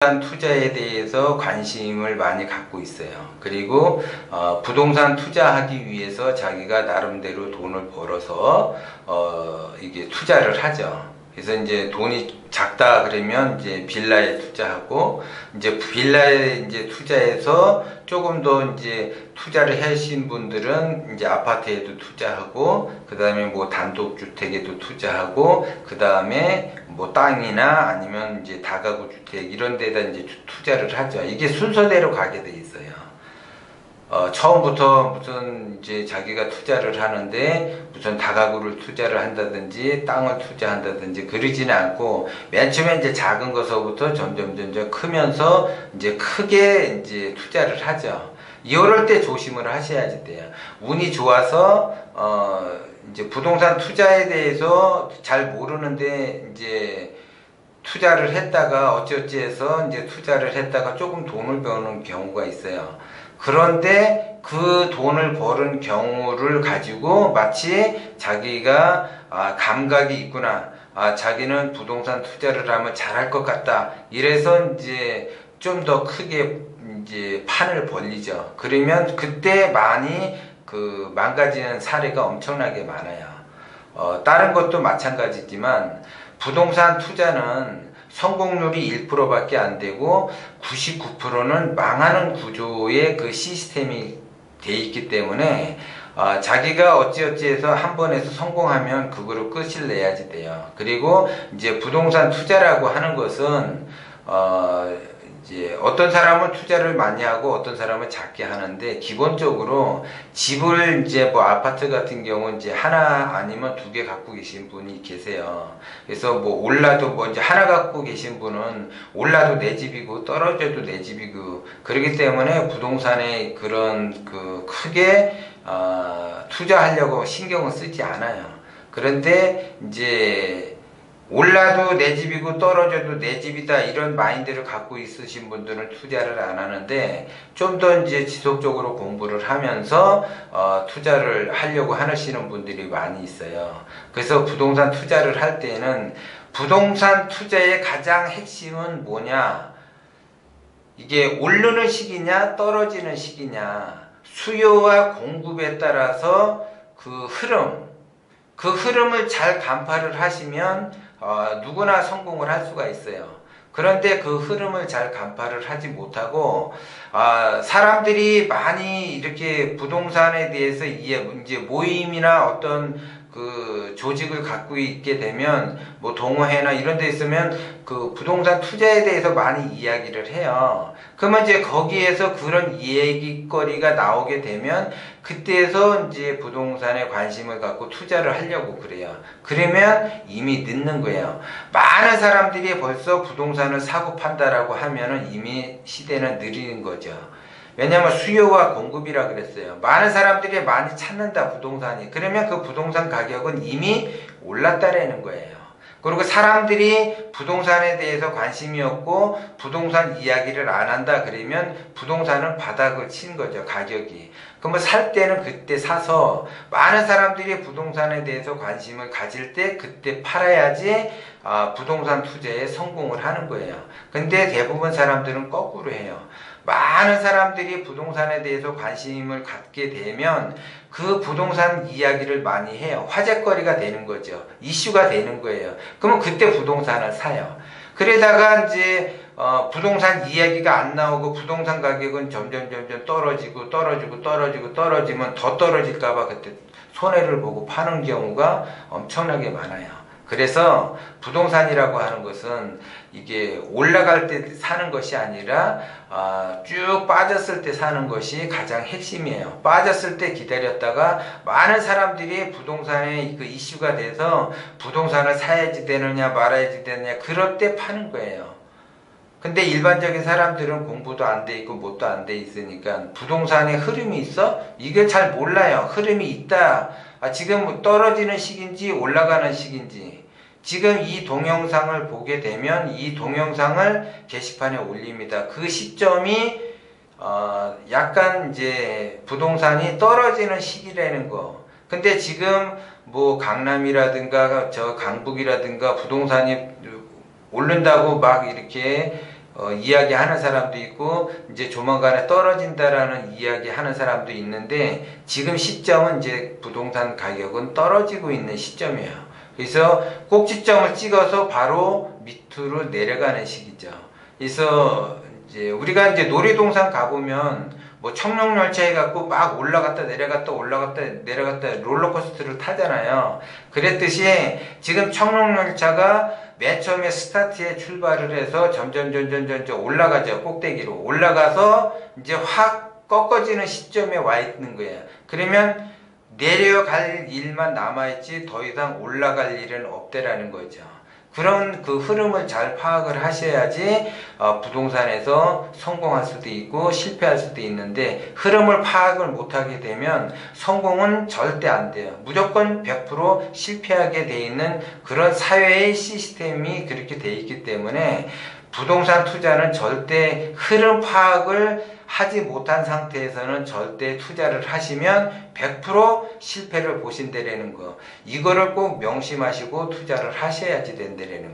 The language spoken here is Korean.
부동산 투자에 대해서 관심을 많이 갖고 있어요. 그리고 부동산 투자하기 위해서 자기가 나름대로 돈을 벌어서 이게 투자를 하죠. 그래서 이제 돈이 작다 그러면 이제 빌라에 투자하고, 이제 빌라에 이제 투자해서 조금 더 이제 투자를 하신 분들은 이제 아파트에도 투자하고, 그 다음에 뭐 단독주택에도 투자하고, 그 다음에 뭐 땅이나 아니면 이제 다가구 주택 이런 데다 이제 투자를 하죠. 이게 순서대로 가게 돼 있어요. 처음부터 무슨 이제 자기가 투자를 하는데 무슨 다가구를 투자를 한다든지 땅을 투자한다든지 그러지는 않고, 맨 처음에 이제 작은 것서부터 점점 크면서 이제 크게 이제 투자를 하죠. 이럴 때 조심을 하셔야지 돼요. 운이 좋아서 이제 부동산 투자에 대해서 잘 모르는데 이제 투자를 했다가 어찌어찌해서 이제 투자를 했다가 조금 돈을 버는 경우가 있어요. 그런데 그 돈을 버는 경우를 가지고 마치 자기가 감각이 있구나, 자기는 부동산 투자를 하면 잘할 것 같다, 이래서 이제 좀 더 크게 이제 판을 벌리죠. 그러면 그때 많이 망가지는 사례가 엄청나게 많아요. 다른 것도 마찬가지지만 부동산 투자는 성공률이 1%밖에 안 되고 99%는 망하는 구조의 그 시스템이 돼 있기 때문에 자기가 어찌어찌해서 한 번에서 성공하면 그거로 끝을 내야지 돼요. 그리고 이제 부동산 투자라고 하는 것은 이제 어떤 사람은 투자를 많이 하고 어떤 사람은 작게 하는데, 기본적으로 집을 이제 뭐 아파트 같은 경우는 이제 하나 아니면 두 개 갖고 계신 분이 계세요. 그래서 뭐 올라도 뭐 이제 하나 갖고 계신 분은 올라도 내 집이고 떨어져도 내 집이고, 그렇기 때문에 부동산에 그런 크게 투자하려고 신경을 쓰지 않아요. 그런데 이제 올라도 내 집이고 떨어져도 내 집이다, 이런 마인드를 갖고 있으신 분들은 투자를 안 하는데, 좀 더 이제 지속적으로 공부를 하면서 투자를 하려고 하시는 분들이 많이 있어요. 그래서 부동산 투자를 할 때는 부동산 투자의 가장 핵심은 뭐냐, 이게 오르는 시기냐 떨어지는 시기냐, 수요와 공급에 따라서 그 흐름을 잘 간파를 하시면 누구나 성공을 할 수가 있어요. 그런데 그 흐름을 잘 간파를 하지 못하고 사람들이 많이 이렇게 부동산에 대해서 이제 모임이나 어떤 그 조직을 갖고 있게 되면, 뭐 동호회나 이런 데 있으면 그 부동산 투자에 대해서 많이 이야기를 해요. 그러면 이제 거기에서 그런 이야기거리가 나오게 되면 그때에서 이제 부동산에 관심을 갖고 투자를 하려고 그래요. 그러면 이미 늦는 거예요. 많은 사람들이 벌써 부동산을 사고 판다라고 하면은 이미 시대는 느리는 거죠. 왜냐하면 수요와 공급이라 그랬어요. 많은 사람들이 많이 찾는다, 부동산이. 그러면 그 부동산 가격은 이미 올랐다라는 거예요. 그리고 사람들이 부동산에 대해서 관심이 없고 부동산 이야기를 안 한다 그러면 부동산은 바닥을 친 거죠, 가격이. 그러면 살 때는 그때 사서, 많은 사람들이 부동산에 대해서 관심을 가질 때 그때 팔아야지 부동산 투자에 성공을 하는 거예요. 근데 대부분 사람들은 거꾸로 해요. 많은 사람들이 부동산에 대해서 관심을 갖게 되면 그 부동산 이야기를 많이 해요. 화제거리가 되는 거죠. 이슈가 되는 거예요. 그러면 그때 부동산을 사요. 그러다가 이제 부동산 이야기가 안 나오고 부동산 가격은 점점 떨어지면 더 떨어질까봐 그때 손해를 보고 파는 경우가 엄청나게 많아요. 그래서 부동산이라고 하는 것은 이게 올라갈 때 사는 것이 아니라 쭉 빠졌을 때 사는 것이 가장 핵심이에요. 빠졌을 때 기다렸다가 많은 사람들이 부동산에 그 이슈가 돼서 부동산을 사야지 되느냐 말아야지 되느냐 그럴 때 파는 거예요. 근데 일반적인 사람들은 공부도 안 돼 있고 뭣도 안 돼 있으니까 부동산에 흐름이 있어? 이걸 잘 몰라요. 흐름이 있다. 지금 떨어지는 시기인지 올라가는 시기인지. 지금 이 동영상을 보게 되면 이 동영상을 게시판에 올립니다. 그 시점이 약간 이제 부동산이 떨어지는 시기라는 거. 근데 지금 뭐 강남이라든가 저 강북이라든가 부동산이 오른다고 막 이렇게 이야기하는 사람도 있고 이제 조만간에 떨어진다라는 이야기하는 사람도 있는데 지금 시점은 이제 부동산 가격은 떨어지고 있는 시점이에요. 그래서 꼭지점을 찍어서 바로 밑으로 내려가는 시기죠. 그래서 이제 우리가 이제 놀이동산 가보면 뭐 청룡열차 해갖고 막 올라갔다 내려갔다 올라갔다 내려갔다 롤러코스터를 타잖아요. 그랬듯이 지금 청룡열차가 맨 처음에 스타트에 출발을 해서 점점 올라가죠. 꼭대기로 올라가서 이제 확 꺾어지는 시점에 와 있는 거예요. 그러면 내려갈 일만 남아있지 더 이상 올라갈 일은 없대라는 거죠. 그런 그 흐름을 잘 파악을 하셔야지 부동산에서 성공할 수도 있고 실패할 수도 있는데, 흐름을 파악을 못하게 되면 성공은 절대 안 돼요. 무조건 100% 실패하게 돼 있는 그런 사회의 시스템이 그렇게 돼 있기 때문에 부동산 투자는 절대 흐름 파악을 하지 못한 상태에서는 절대 투자를 하시면 100% 실패를 보신다라는 거, 이거를 꼭 명심하시고 투자를 하셔야지 된다라는 거.